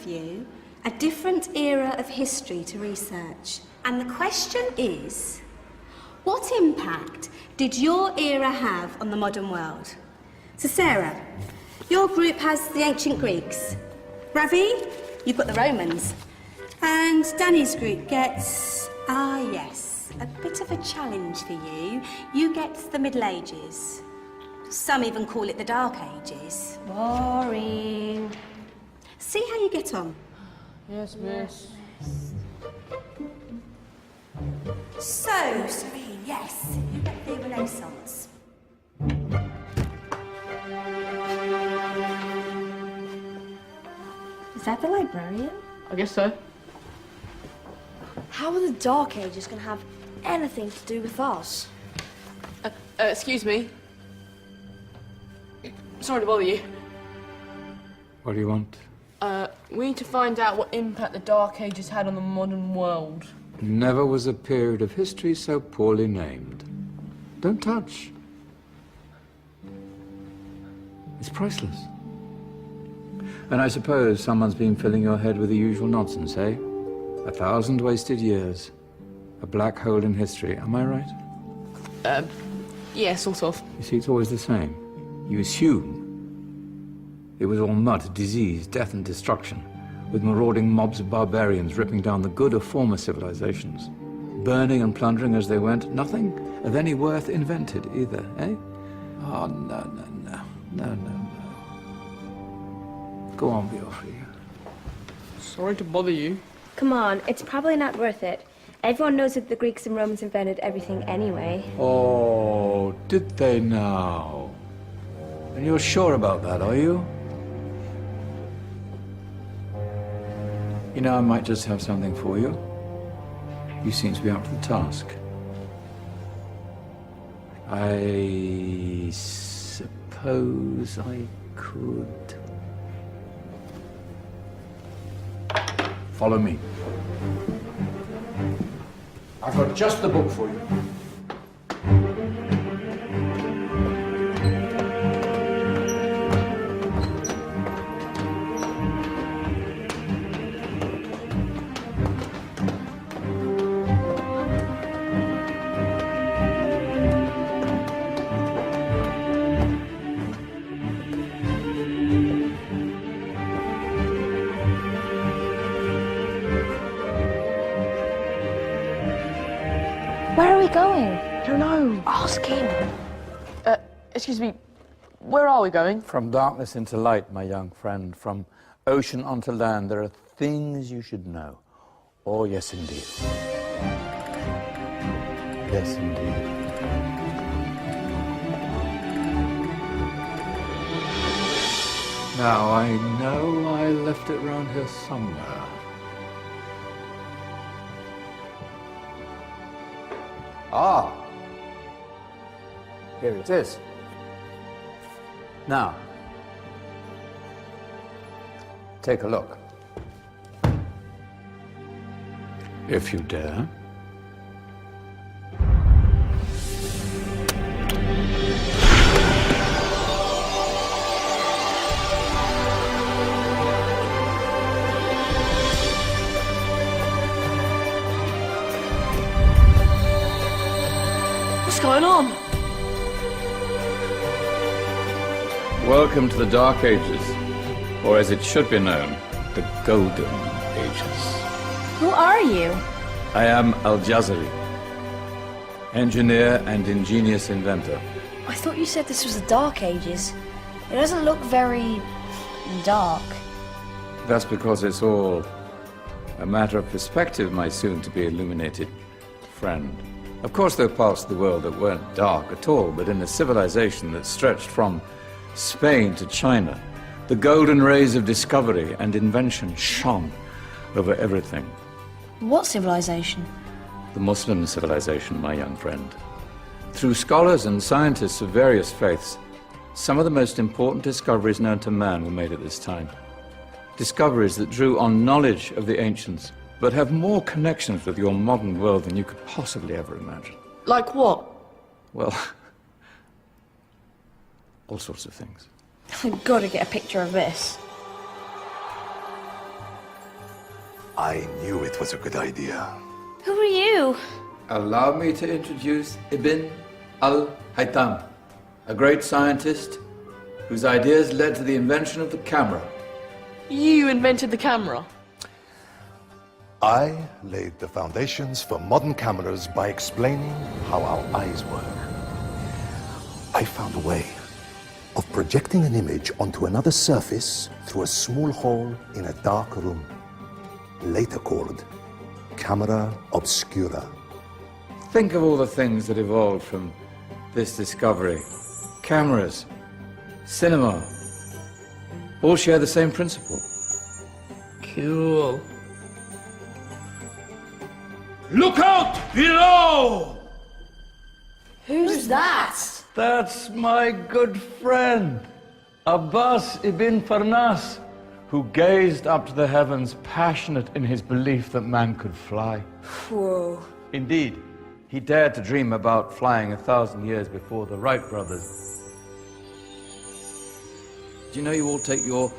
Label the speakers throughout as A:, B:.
A: you a different era of history to research. And the question is, what impact did your era have on the modern world? So Sarah, your group has the ancient Greeks. Ravi, you've got the Romans. And Danny's group gets, yes, a bit of a challenge for you. You get the Middle Ages. Some even call it the Dark Ages. Boring. See how you get on.
B: Yes, miss.
A: So, Serene, yes, you get the Renaissance.
C: Is that the librarian?
B: I guess so.
C: How are the Dark Ages going to have anything to do with us?
B: Excuse me. Sorry to bother you.
D: What do you want?
B: We need to find out what impact the Dark Ages had on the modern world.
D: Never was a period of history so poorly named. Don't touch. It's priceless. And I suppose someone's been filling your head with the usual nonsense, eh? 1,000 wasted years. A black hole in history, am I right?
B: Yeah, sort of.
D: You see, it's always the same. You assume it was all mud, disease, death and destruction, with marauding mobs of barbarians ripping down the good of former civilizations, burning and plundering as they went, nothing of any worth invented either, eh? Oh, no. Go on, Beofrey.
B: Sorry to bother you.
C: Come on, it's probably not worth it. Everyone knows that the Greeks and Romans invented everything anyway.
D: Oh, did they now? And you're sure about that, are you? You know, I might just have something for you. You seem to be up to the task. I suppose I could... Follow me. I've got just the book for you.
C: Where are we going?
B: I don't know.
C: Ask him.
B: Excuse me. Where are we going?
D: From darkness into light, my young friend. From ocean onto land, there are things you should know. Oh, yes, indeed. Yes, indeed. Now, I know I left it around here somewhere. Ah! Here it is. Now, take a look. If you dare.
B: What's going on?
D: Welcome to the Dark Ages, or as it should be known, the Golden Ages.
C: Who are you?
D: I am Al-Jazari, engineer and ingenious inventor.
C: I thought you said this was the Dark Ages. It doesn't look very... dark.
D: That's because it's all a matter of perspective, my soon-to-be illuminated friend. Of course, there are parts of the world that weren't dark at all, but in a civilization that stretched from Spain to China, the golden rays of discovery and invention shone over everything.
C: What civilization?
D: The Muslim civilization, my young friend. Through scholars and scientists of various faiths, some of the most important discoveries known to man were made at this time. Discoveries that drew on knowledge of the ancients, but have more connections with your modern world than you could possibly ever imagine.
B: Like what?
D: Well, all sorts of things.
C: I've got to get a picture of this.
E: I knew it was a good idea.
C: Who are you?
D: Allow me to introduce Ibn al-Haytham, a great scientist whose ideas led to the invention of the camera.
B: You invented the camera.
E: I laid the foundations for modern cameras by explaining how our eyes work. I found a way of projecting an image onto another surface through a small hole in a dark room, later called camera obscura.
D: Think of all the things that evolved from this discovery. Cameras, cinema, all share the same principle.
B: Cool.
F: Look out below!
C: Who's that?
D: That's my good friend, Abbas ibn Farnas, who gazed up to the heavens, passionate in his belief that man could fly.
C: Whoa.
D: Indeed, he dared to dream about flying 1,000 years before the Wright brothers. Do you know you all take your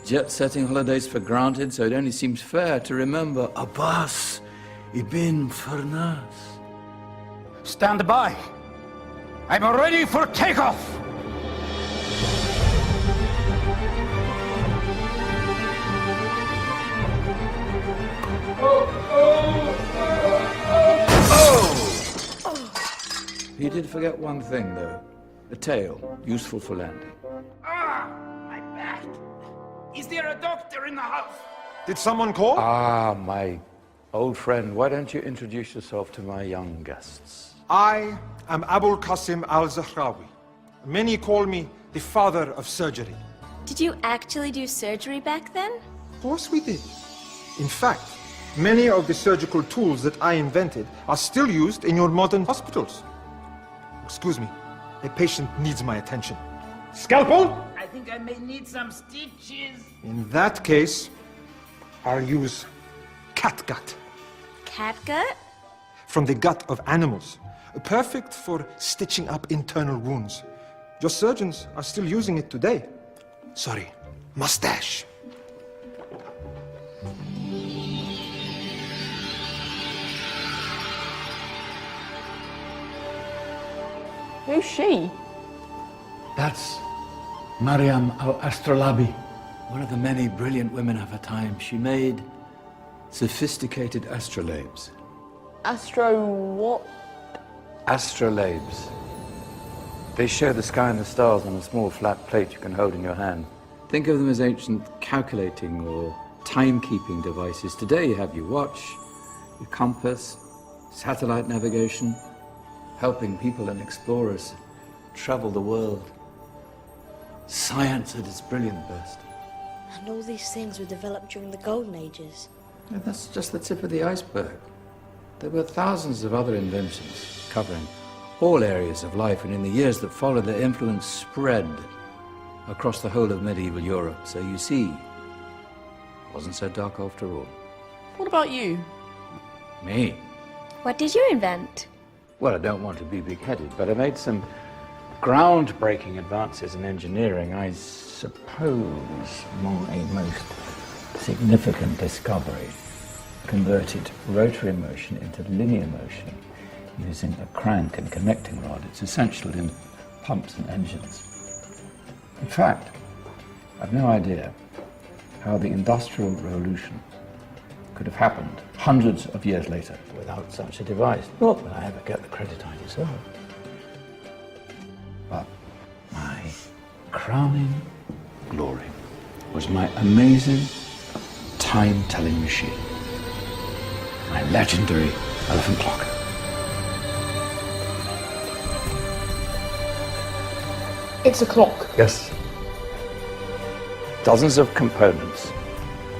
D: jet-setting holidays for granted, so it only seems fair to remember Abbas ibn Farnas?
F: Stand by. I'm ready for takeoff.
D: He did forget one thing, though. A tail, useful for landing.
F: My back. Is there a doctor in the house?
G: Did someone call?
D: Ah, my old friend, why don't you introduce yourself to my young guests?
G: I am Abul Qasim al-Zahrawi. Many call me the father of surgery.
H: Did you actually do surgery back then?
G: Of course we did. In fact, many of the surgical tools that I invented are still used in your modern hospitals. Excuse me, a patient needs my attention. Scalpel?
F: I think I may need some stitches.
G: In that case, I'll use catgut.
H: Catgut?
G: From the gut of animals. Perfect for stitching up internal wounds. Your surgeons are still using it today. Sorry, mustache.
B: Who's she?
D: That's Maryam al-Astrolabi, one of the many brilliant women of her time. She made sophisticated astrolabes.
B: Astro what?
D: Astrolabes. They show the sky and the stars on a small flat plate you can hold in your hand. Think of them as ancient calculating or timekeeping devices. Today you have your watch, your compass, satellite navigation, helping people and explorers travel the world. Science at its brilliant best.
C: And all these things were developed during the Golden Ages.
D: And that's just the tip of the iceberg. There were thousands of other inventions covering all areas of life, and in the years that followed, their influence spread across the whole of medieval Europe. So you see, it wasn't so dark after all.
B: What about you?
D: Me?
H: What did you invent?
D: Well, I don't want to be big-headed, but I made some groundbreaking advances in engineering. I suppose my most significant discovery converted rotary motion into linear motion using a crank and connecting rod. It's essential in pumps and engines. In fact, I've no idea how the Industrial Revolution could have happened hundreds of years later without such a device. Not that I ever get the credit I deserve. But my crowning glory was my amazing time-telling machine. My legendary elephant clock.
B: It's a clock.
D: Yes. Dozens of components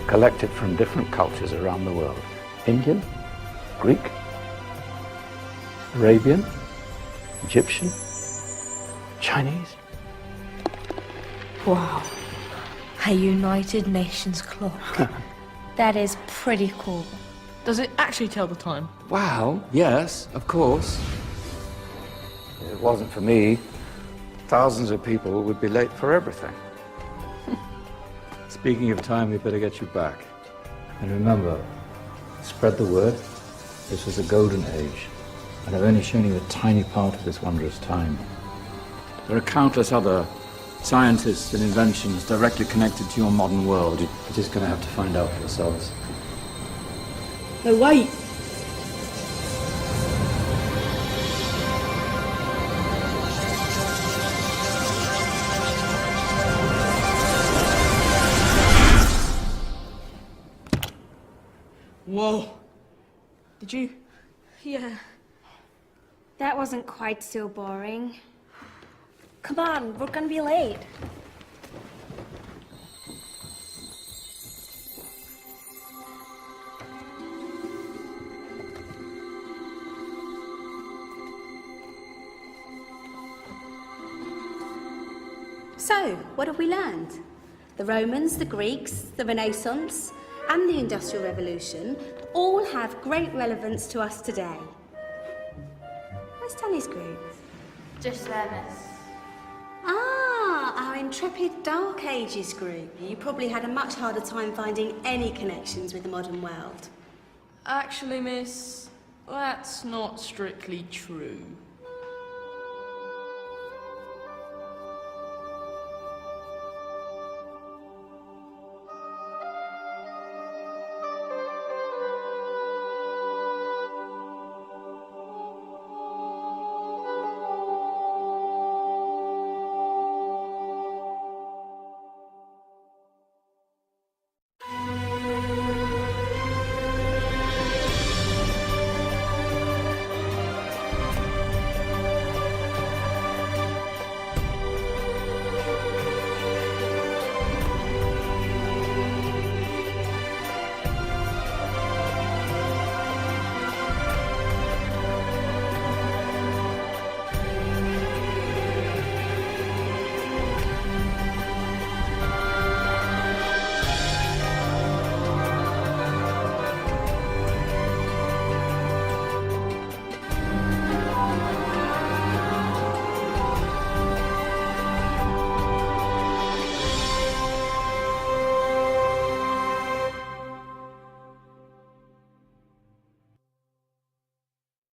D: collected from different cultures around the world. Indian, Greek, Arabian, Egyptian, Chinese.
C: Wow. A United Nations clock.
H: That is pretty cool.
B: Does it actually tell the time?
D: Wow, yes, of course. If it wasn't for me, thousands of people would be late for everything. Speaking of time, we better get you back. And remember, Spread the word. This was a golden age, and I've only shown you a tiny part of this wondrous time. There are countless other scientists and inventions directly connected to your modern world. You're just going to have to find out for yourselves.
B: No, wait! Whoa. Did you?
H: Yeah. That wasn't quite so boring. Come on, we're gonna be late.
A: So, what have we learned? The Romans, the Greeks, the Renaissance, and the Industrial Revolution all have great relevance to us today. Where's Danny's group?
H: Just there, miss.
A: Ah, our intrepid Dark Ages group. You probably had a much harder time finding any connections with the modern world.
B: Actually, miss, that's not strictly true.